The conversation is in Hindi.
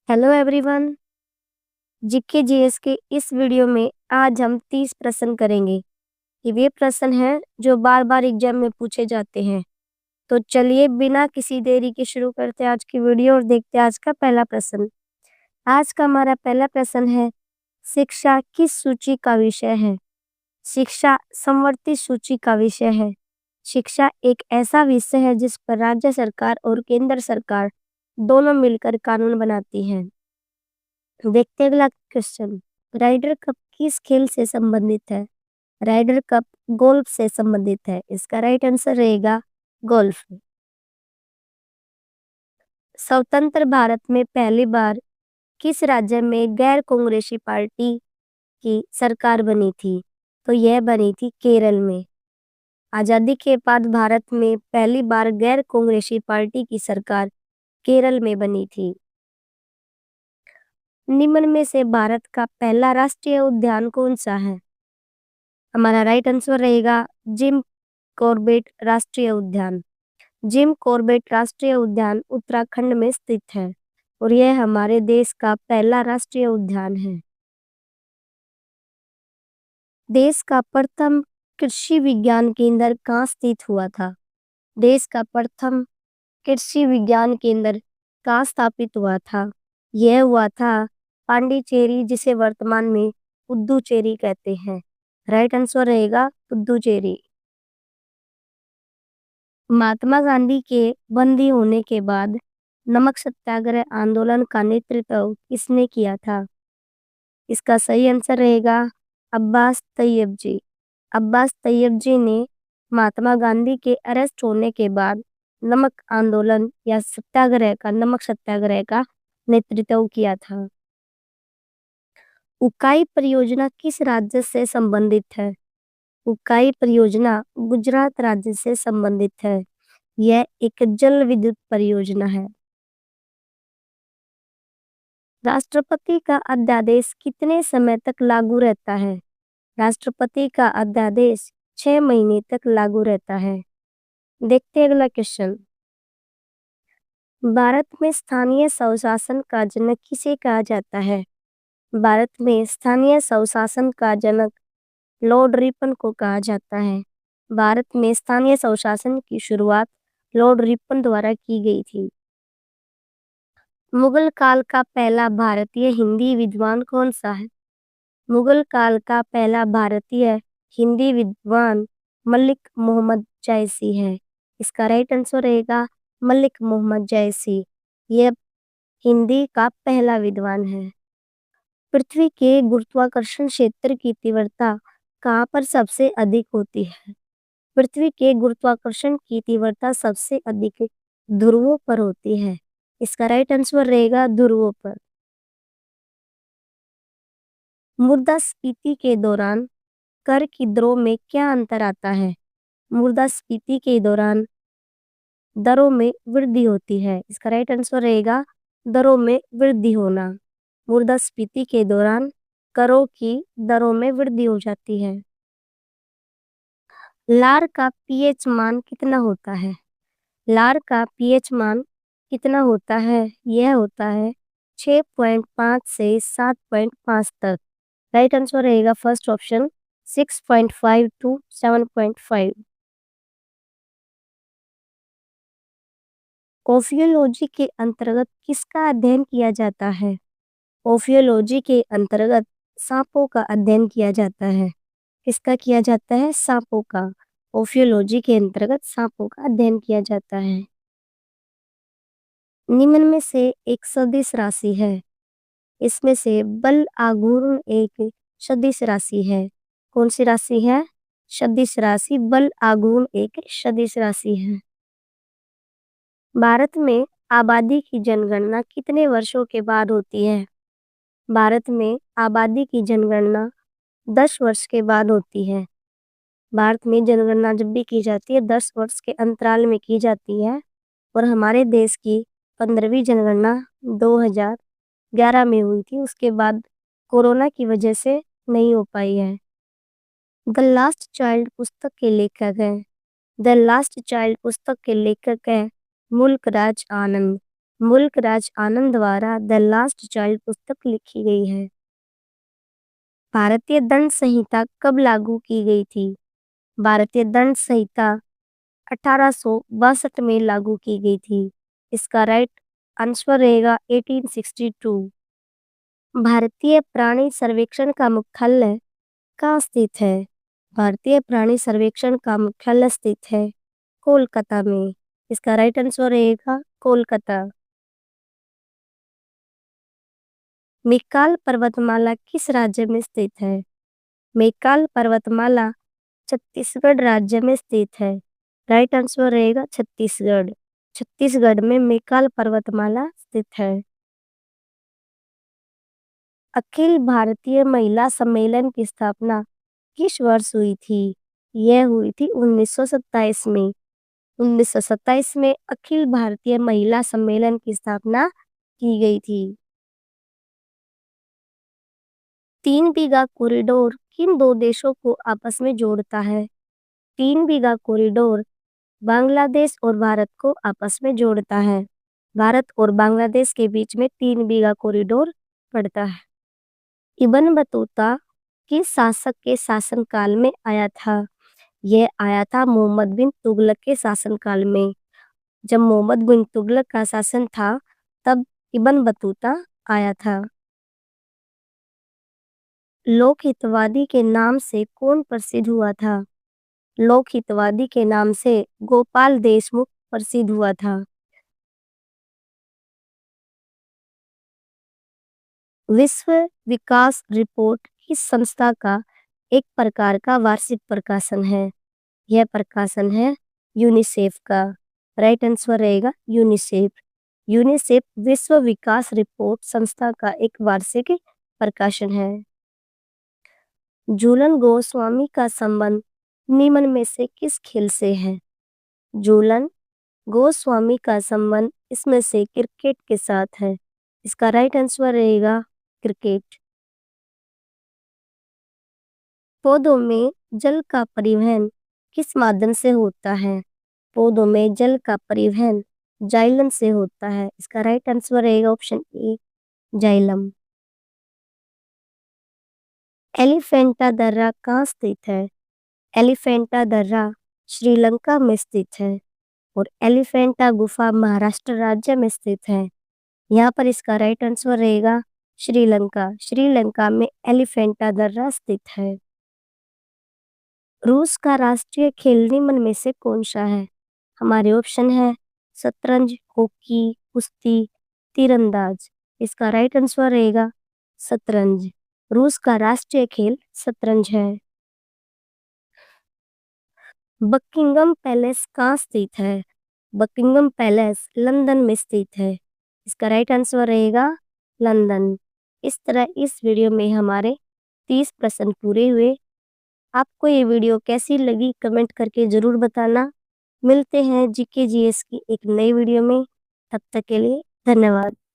Hello everyone. जीके जीएस के इस वीडियो में आज हम 30 प्रश्न करेंगे। ये वे प्रश्न हैं जो बार बार एग्जाम में पूछे जाते हैं। तो चलिए बिना किसी देरी के शुरू करते हैं आज की वीडियो और देखते हैं आज का पहला प्रश्न। आज का हमारा पहला प्रश्न है, शिक्षा किस सूची का विषय है? शिक्षा समवर्ती सूची का विषय है। शिक्षा एक ऐसा विषय है जिस पर राज्य सरकार और केंद्र सरकार दोनों मिलकर कानून बनाती हैं। देखते हैं अगला क्वेश्चन। राइडर कप किस खेल से संबंधित है? राइडर कप गोल्फ से संबंधित है। इसका राइट आंसर रहेगा गोल्फ। स्वतंत्र भारत में पहली बार किस राज्य में गैर कांग्रेसी पार्टी की सरकार बनी थी? तो यह बनी थी केरल में। आजादी के बाद भारत में पहली बार गैर कांग्रेसी पार्टी की सरकार केरल में बनी थी। निम्न में से भारत का पहला राष्ट्रीय उद्यान कौन सा है? हमारा राइट आंसर रहेगा जिम कॉर्बेट राष्ट्रीय उद्यान। जिम कॉर्बेट राष्ट्रीय उद्यान उत्तराखंड में स्थित है और यह हमारे देश का पहला राष्ट्रीय उद्यान है। देश का प्रथम कृषि विज्ञान केंद्र कहाँ स्थित हुआ था? देश का प्रथम कृषि विज्ञान केंद्र कहाँ स्थापित हुआ था? यह हुआ था पांडिचेरी, जिसे वर्तमान में पुदुचेरी कहते हैं। राइट आंसर रहेगा पुदुचेरी। महात्मा गांधी के बंदी होने के बाद नमक सत्याग्रह आंदोलन का नेतृत्व किसने किया था? इसका सही आंसर रहेगा अब्बास तैयब जी। अब्बास तैयब जी ने महात्मा गांधी के अरेस्ट होने के बाद नमक आंदोलन या नमक सत्याग्रह का नेतृत्व किया था। उकाई परियोजना किस राज्य से संबंधित है? उकाई परियोजना गुजरात राज्य से संबंधित है। यह एक जल विद्युत परियोजना है। राष्ट्रपति का अध्यादेश कितने समय तक लागू रहता है? राष्ट्रपति का अध्यादेश 6 महीने तक लागू रहता है। देखते हैं अगला क्वेश्चन। भारत में स्थानीय स्वशासन का जनक किसे कहा जाता है? भारत में स्थानीय स्वशासन का जनक लॉर्ड रिपन को कहा जाता है। भारत में स्थानीय स्वशासन की शुरुआत लॉर्ड रिपन द्वारा की गई थी। मुगल काल का पहला भारतीय हिंदी विद्वान कौन सा है? मुगल काल का पहला भारतीय हिंदी विद्वान मलिक मोहम्मद जायसी है। इसका राइट आंसर रहेगा मलिक मोहम्मद जायसी। यह हिंदी का पहला विद्वान है। पृथ्वी के गुरुत्वाकर्षण क्षेत्र की तीव्रता कहाँ पर सबसे अधिक होती है? पृथ्वी के गुरुत्वाकर्षण की तीव्रता सबसे अधिक ध्रुवों पर होती है। इसका राइट आंसर रहेगा ध्रुवों पर। मुद्रास्फीति के दौरान कर की दरों में क्या अंतर आता है? मुद्रास्फीति के दौरान दरों में वृद्धि होती है। इसका राइट आंसर रहेगा दरों में वृद्धि होना। मुद्रास्फीति के दौरान करों की दरों में वृद्धि हो जाती है। लार का पीएच मान कितना होता है? लार का पीएच मान कितना होता है? यह होता है 6.5 से 7.5 तक। राइट आंसर रहेगा फर्स्ट ऑप्शन 6.5 to 7.5। ओफियोलॉजी के अंतर्गत किसका अध्ययन किया जाता है? ओफियोलॉजी के अंतर्गत सांपों का अध्ययन किया जाता है। किसका किया जाता है? सांपों का। ओफियोलॉजी के अंतर्गत सांपों का अध्ययन किया जाता है। निम्न में से एक सदिश राशि है। इसमें से बल आघूर्ण एक सदिश राशि है। कौन सी राशि है? सदिश राशि। बल आघूर्ण एक सदिश राशि है। भारत में आबादी की जनगणना कितने वर्षों के बाद होती है? भारत में आबादी की जनगणना 10 वर्ष के बाद होती है। भारत में जनगणना जब भी की जाती है 10 वर्ष के अंतराल में की जाती है और हमारे देश की 15वीं जनगणना 2011 में हुई थी। उसके बाद कोरोना की वजह से नहीं हो पाई है। द लास्ट चाइल्ड पुस्तक के लेखक हैं। द लास्ट चाइल्ड पुस्तक के लेखक हैं मुल्क राज आनंद। मुल्क राज आनंद द्वारा द लास्ट चाइल्ड पुस्तक लिखी गई है? भारतीय दंड संहिता कब लागू की गई थी? भारतीय दंड संहिता 1862 में लागू की गई थी। इसका राइट आंसर रहेगा 1862। भारतीय प्राणी सर्वेक्षण का मुख्यालय कहाँ स्थित है? भारतीय प्राणी सर्वेक्षण का मुख्यालय स्थित है कोलकाता में। इसका राइट आंसर रहेगा कोलकाता। मैकाल पर्वतमाला किस राज्य में स्थित है? मैकाल पर्वतमाला छत्तीसगढ़ राज्य में स्थित है। राइट आंसर रहेगा छत्तीसगढ़। छत्तीसगढ़ में मैकाल पर्वतमाला स्थित है। अखिल भारतीय महिला सम्मेलन की स्थापना किस वर्ष हुई थी? यह हुई थी 1927 में। 1927 में अखिल भारतीय महिला सम्मेलन की स्थापना की गई थी। 3 बीघा कॉरिडोर किन दो देशों को आपस में जोड़ता है? 3 बीघा कॉरिडोर बांग्लादेश और भारत को आपस में जोड़ता है। भारत और बांग्लादेश के बीच में 3 बीघा कॉरिडोर पड़ता है। इब्न बतूता किस शासक के शासनकाल में आया था? यह आया था मोहम्मद बिन तुगलक के शासनकाल में। जब मोहम्मद बिन तुगलक का शासन था तब इब्न बतूता आया था। लोकहितवादी के नाम से कौन प्रसिद्ध हुआ था? लोकहितवादी के नाम से गोपाल देशमुख प्रसिद्ध हुआ था। विश्व विकास रिपोर्ट किस संस्था का एक प्रकार का वार्षिक प्रकाशन है? यह प्रकाशन है यूनिसेफ का। राइट आंसर रहेगा यूनिसेफ। यूनिसेफ विश्व विकास रिपोर्ट संस्था का एक वार्षिक प्रकाशन है। झूलन गोस्वामी का संबंध निम्न में से किस खेल से है? झूलन गोस्वामी का संबंध इसमें से क्रिकेट के साथ है। इसका राइट आंसर रहेगा क्रिकेट। पौधों में जल का परिवहन किस माध्यम से होता है? पौधों में जल का परिवहन जाइलम से होता है। इसका राइट आंसर रहेगा ऑप्शन ए जाइलम। एलिफेंटा दर्रा कहाँ स्थित है? एलिफेंटा दर्रा श्रीलंका में स्थित है और एलिफेंटा गुफा महाराष्ट्र राज्य में स्थित है। यहाँ पर इसका राइट आंसर रहेगा श्रीलंका। श्रीलंका में एलिफेंटा दर्रा स्थित है। रूस का राष्ट्रीय खेल निम्न में से कौन सा है? हमारे ऑप्शन है शतरंज, हॉकी, कुश्ती, तीरंदाज। इसका राइट आंसर रहेगा शतरंज। रूस का राष्ट्रीय खेल शतरंज है। बकिंगम पैलेस कहाँ स्थित है? बकिंगम पैलेस लंदन में स्थित है। इसका राइट आंसर रहेगा लंदन। इस तरह इस वीडियो में हमारे 30 प्रश्न पूरे हुए। आपको ये वीडियो कैसी लगी कमेंट करके जरूर बताना। मिलते हैं जीके जीएस की एक नई वीडियो में। तब तक के लिए धन्यवाद।